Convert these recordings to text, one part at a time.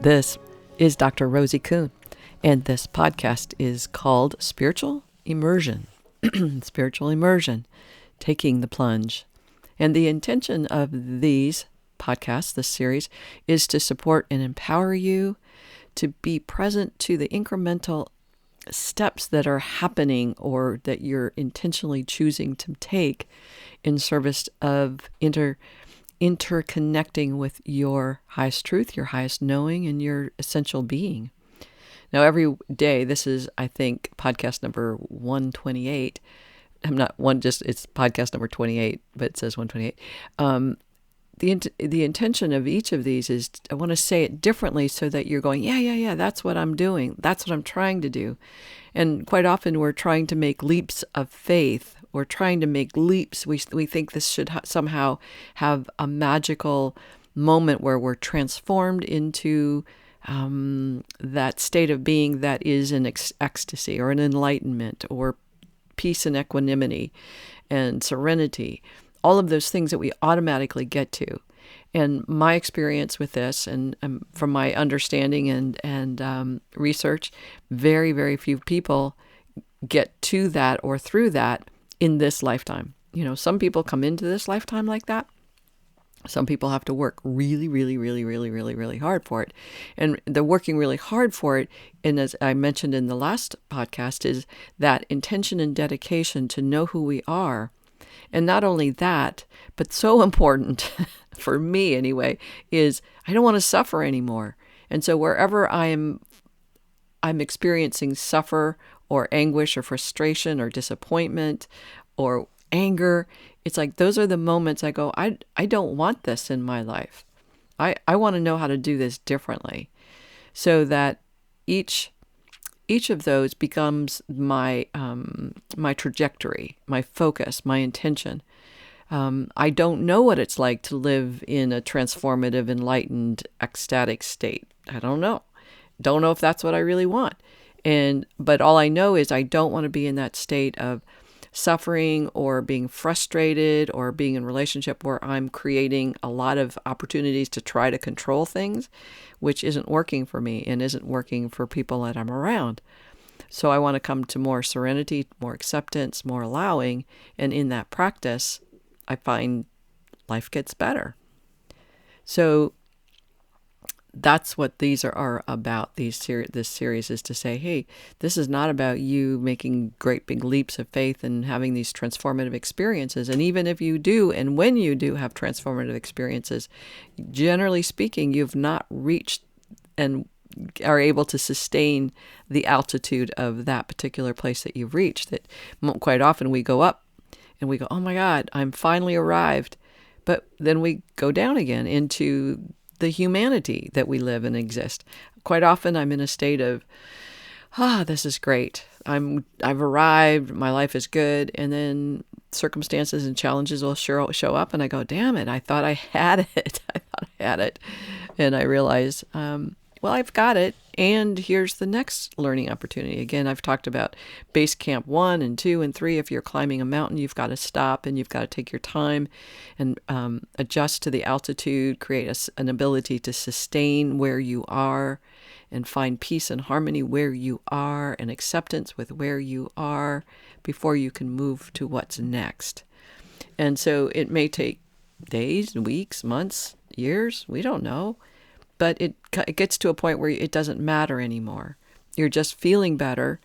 This is Dr. Rosie Kuhn, and this podcast is called Spiritual Immersion. Spiritual Immersion, Taking the Plunge. And the intention of these podcasts, this series, is to support and empower you to be present to the incremental steps that are happening or that you're intentionally choosing to take in service of interconnecting with your highest truth, your highest knowing, and your essential being. Now, every day, this is, I think, podcast number 128. I'm not one, just it's podcast number 28, but it says 128. The intention of each of these is, I want to say it differently so that you're going, yeah, that's what I'm doing. That's what I'm trying to do. And quite often we're trying to make leaps of faith. We're trying to make leaps. We think this should somehow have a magical moment where we're transformed into that state of being that is an ecstasy or an enlightenment or peace and equanimity and serenity. All of those things that we automatically get to. And my experience with this, and from my understanding and research, very, very few people get to that or through that in this lifetime. You know, some people come into this lifetime like that. Some people have to work really, really, really, really, really, really hard for it. And the working really hard for it, and as I mentioned in the last podcast, is that intention and dedication to know who we are. And not only that, but so important for me anyway, is I don't want to suffer anymore. And so wherever I'm experiencing suffer or anguish or frustration or disappointment or anger, it's like those are the moments I go, I don't want this in my life. I want to know how to do this differently, so that each of those becomes my my trajectory, my focus, my intention. I don't know what it's like to live in a transformative, enlightened, ecstatic state. I don't know. Don't know if that's what I really want. But all I know is I don't want to be in that state of suffering or being frustrated or being in a relationship where I'm creating a lot of opportunities to try to control things, which isn't working for me and isn't working for people that I'm around. So I want to come to more serenity, more acceptance, more allowing. And in that practice, I find life gets better. So that's what these are about. This series is to say, hey, this is not about you making great big leaps of faith and having these transformative experiences. And even if you do, and when you do have transformative experiences, generally speaking, you've not reached and are able to sustain the altitude of that particular place that you've reached. That quite often we go up and we go, oh my God, I'm finally arrived. But then we go down again into the humanity that we live and exist. Quite often I'm in a state of, this is great. I've arrived, my life is good. And then circumstances and challenges will show up and I go, damn it, I thought I had it. And I realize, well, I've got it. And here's the next learning opportunity. Again, I've talked about base camp 1 and 2 and 3. If you're climbing a mountain, you've got to stop and you've got to take your time and adjust to the altitude, create an ability to sustain where you are and find peace and harmony where you are and acceptance with where you are before you can move to what's next. And so it may take days, weeks, months, years, we don't know. But it gets to a point where it doesn't matter anymore. You're just feeling better.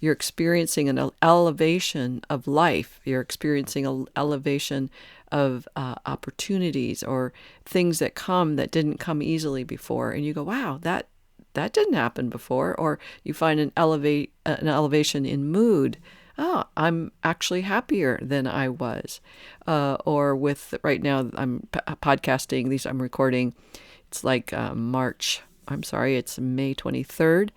You're experiencing an elevation of life. You're experiencing an elevation of opportunities or things that didn't come easily before. And you go, wow, that didn't happen before. Or you find an elevation in mood. Oh, I'm actually happier than I was. Or with right now, I'm podcasting these. I'm recording. It's like it's May 23rd,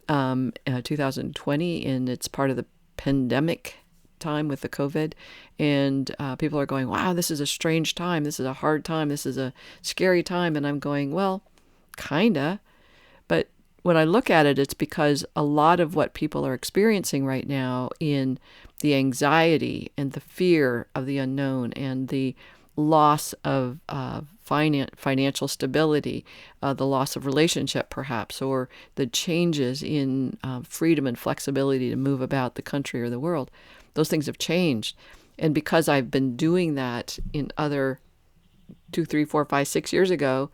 2020, and it's part of the pandemic time with the COVID. And people are going, wow, this is a strange time. This is a hard time. This is a scary time. And I'm going, well, kinda. But when I look at it, it's because a lot of what people are experiencing right now in the anxiety and the fear of the unknown and the loss of financial stability, the loss of relationship perhaps, or the changes in freedom and flexibility to move about the country or the world. Those things have changed. And because I've been doing that in other 2, 3, 4, 5, 6 years ago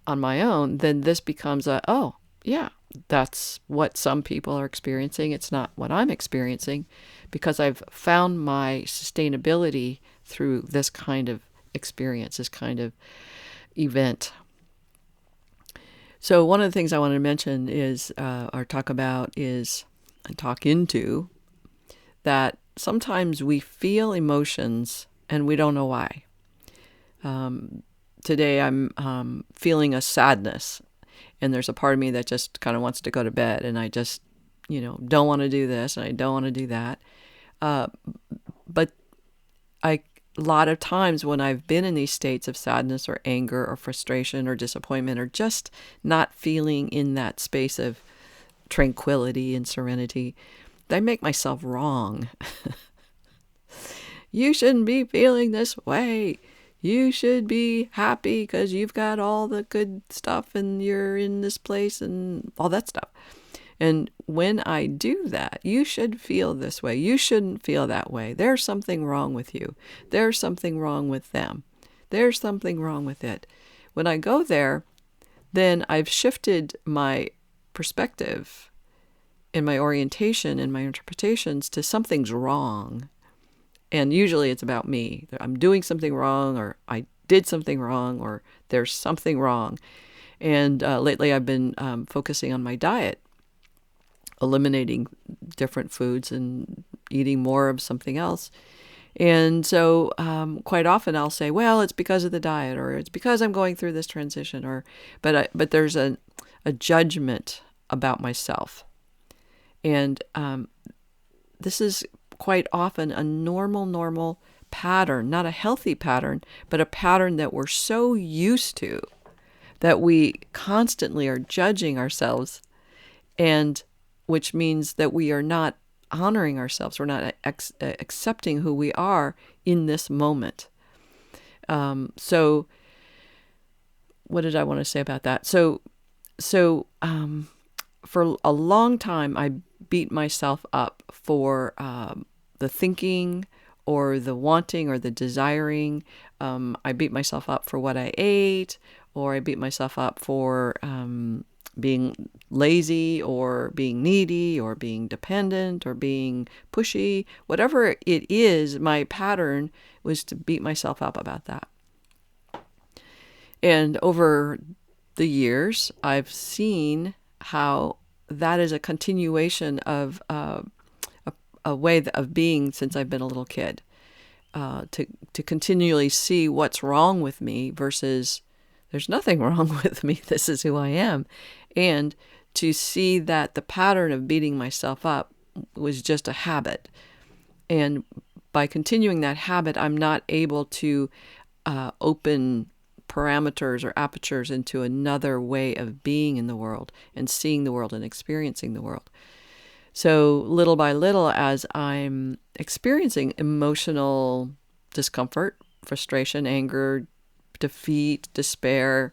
on my own, then this becomes oh, yeah, that's what some people are experiencing. It's not what I'm experiencing, because I've found my sustainability through this kind of experience, this kind of event. So one of the things I wanted to mention is, or talk about is, and talk into, that sometimes we feel emotions and we don't know why. Today I'm feeling a sadness, and there's a part of me that just kind of wants to go to bed, and I just, don't want to do this and I don't want to do that. But a lot of times when I've been in these states of sadness or anger or frustration or disappointment, or just not feeling in that space of tranquility and serenity, I make myself wrong. You shouldn't be feeling this way. You should be happy because you've got all the good stuff and you're in this place and all that stuff. And when I do that, you should feel this way. You shouldn't feel that way. There's something wrong with you. There's something wrong with them. There's something wrong with it. When I go there, then I've shifted my perspective and my orientation and my interpretations to something's wrong. And usually it's about me. I'm doing something wrong, or I did something wrong, or there's something wrong. And lately I've been focusing on my diet, eliminating different foods and eating more of something else. And so quite often I'll say, well, it's because of the diet, or it's because I'm going through this transition, but there's a judgment about myself. And this is quite often a normal pattern, not a healthy pattern, but a pattern that we're so used to that we constantly are judging ourselves, and which means that we are not honoring ourselves. We're not accepting who we are in this moment. So what did I want to say about that? So for a long time, I beat myself up for the thinking or the wanting or the desiring. I beat myself up for what I ate, or I beat myself up for being lazy or being needy or being dependent or being pushy. Whatever it is, my pattern was to beat myself up about that. And over the years, I've seen how that is a continuation of a way of being since I've been a little kid, to continually see what's wrong with me versus there's nothing wrong with me, this is who I am. And to see that the pattern of beating myself up was just a habit. And by continuing that habit, I'm not able to open parameters or apertures into another way of being in the world and seeing the world and experiencing the world. So little by little, as I'm experiencing emotional discomfort, frustration, anger, defeat, despair,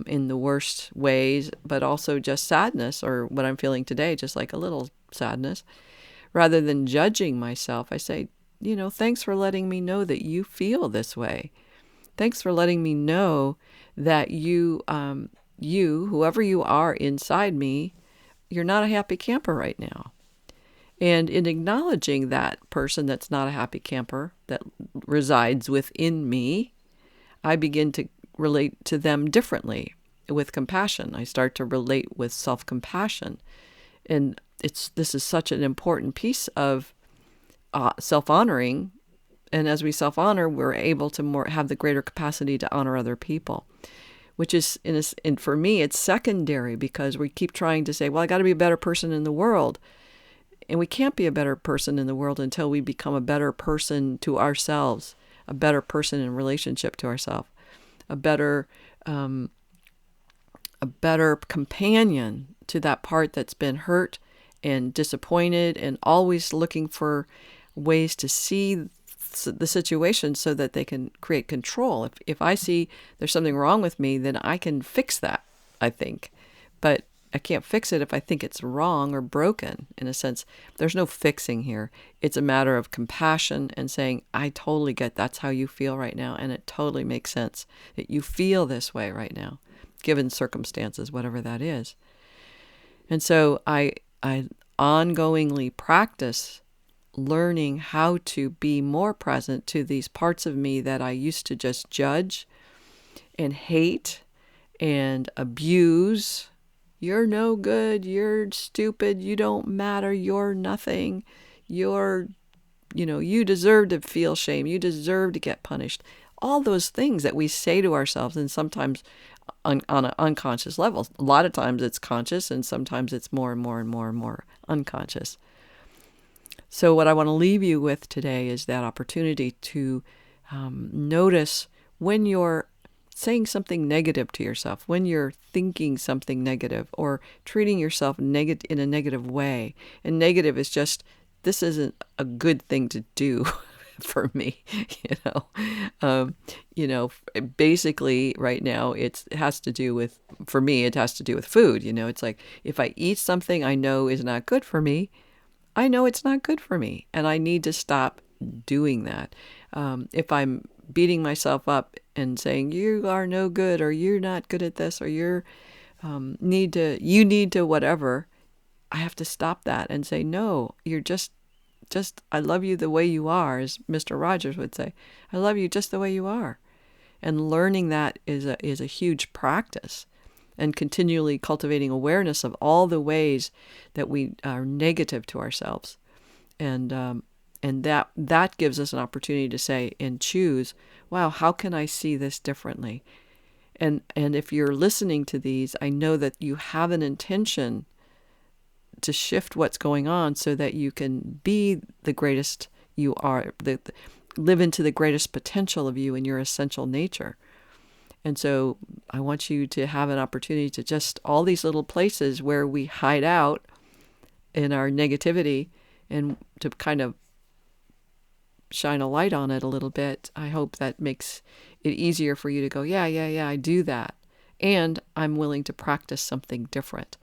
in the worst ways, but also just sadness, or what I'm feeling today, just like a little sadness, rather than judging myself, I say, thanks for letting me know that you feel this way. Thanks for letting me know that you, whoever you are inside me, you're not a happy camper right now. And in acknowledging that person that's not a happy camper that resides within me, I begin to relate to them differently with compassion. I start to relate with self-compassion. And this is such an important piece of self-honoring. And as we self-honor, we're able to have the greater capacity to honor other people, which is, and for me, it's secondary, because we keep trying to say, well, I got to be a better person in the world. And we can't be a better person in the world until we become a better person to ourselves, a better person in relationship to ourselves, a better companion to that part that's been hurt and disappointed and always looking for ways to see the situation so that they can create control. If I see there's something wrong with me, then I can fix that, I think. But I can't fix it if I think it's wrong or broken. In a sense, there's no fixing here. It's a matter of compassion and saying, I totally get that's how you feel right now, and it totally makes sense that you feel this way right now, given circumstances, whatever that is. And so I ongoingly practice learning how to be more present to these parts of me that I used to just judge and hate and abuse. You're no good, you're stupid, you don't matter, you're nothing, you deserve to feel shame, you deserve to get punished. All those things that we say to ourselves, and sometimes on an unconscious level. A lot of times it's conscious, and sometimes it's more and more and more and more unconscious. So what I want to leave you with today is that opportunity to notice when you're saying something negative to yourself, when you're thinking something negative or treating yourself in a negative way. And negative is just, this isn't a good thing to do for me, basically right now it has to do with, for me, it has to do with food. It's like, if I eat something I know is not good for me, I know it's not good for me, and I need to stop doing that. If I'm beating myself up and saying, you are no good, or you're not good at this, or you need to whatever, I have to stop that and say, no, you're just, I love you the way you are, as Mr. Rogers would say. I love you just the way you are. And learning that is a huge practice, and continually cultivating awareness of all the ways that we are negative to ourselves. And that gives us an opportunity to say and choose, wow, how can I see this differently? And if you're listening to these, I know that you have an intention to shift what's going on so that you can be the greatest you are, live into the greatest potential of you in your essential nature. And so I want you to have an opportunity to just, all these little places where we hide out in our negativity, and to kind of shine a light on it a little bit. I hope that makes it easier for you to go, yeah, I do that. And I'm willing to practice something different.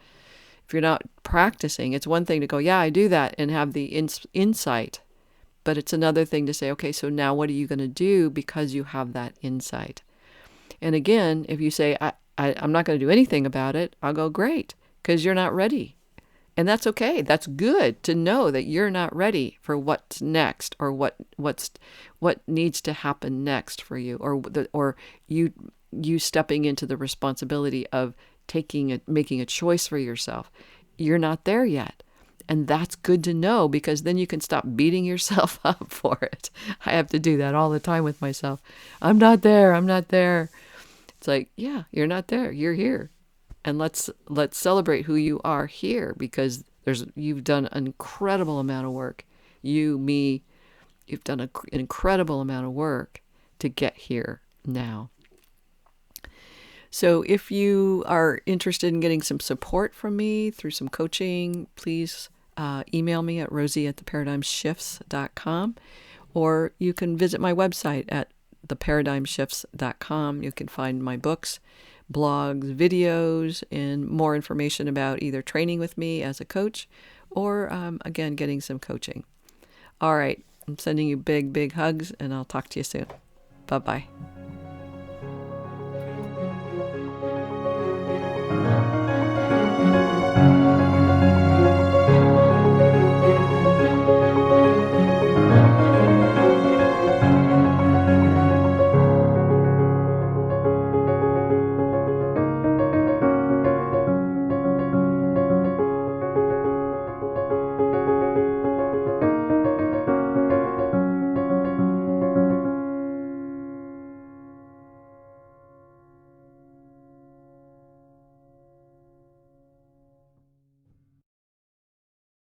If you're not practicing, it's one thing to go, yeah, I do that, and have the insight. But it's another thing to say, okay, so now what are you going to do because you have that insight? And again, if you say, I'm not going to do anything about it, I'll go, great, because you're not ready. And that's okay. That's good to know that you're not ready for what's next, or what needs to happen next for you, or you stepping into the responsibility of making a choice for yourself. You're not there yet. And that's good to know, because then you can stop beating yourself up for it. I have to do that all the time with myself. I'm not there. It's like, yeah, you're not there. You're here. And let's celebrate who you are here, because you've done an incredible amount of work. You've done an incredible amount of work to get here now. So if you are interested in getting some support from me through some coaching, please email me at rosie@theparadigmshifts.com, or you can visit my website at theparadigmshifts.com. You can find my books, blogs, videos, and more information about either training with me as a coach, or again, getting some coaching. All right, I'm sending you big, big hugs, and I'll talk to you soon. Bye-bye.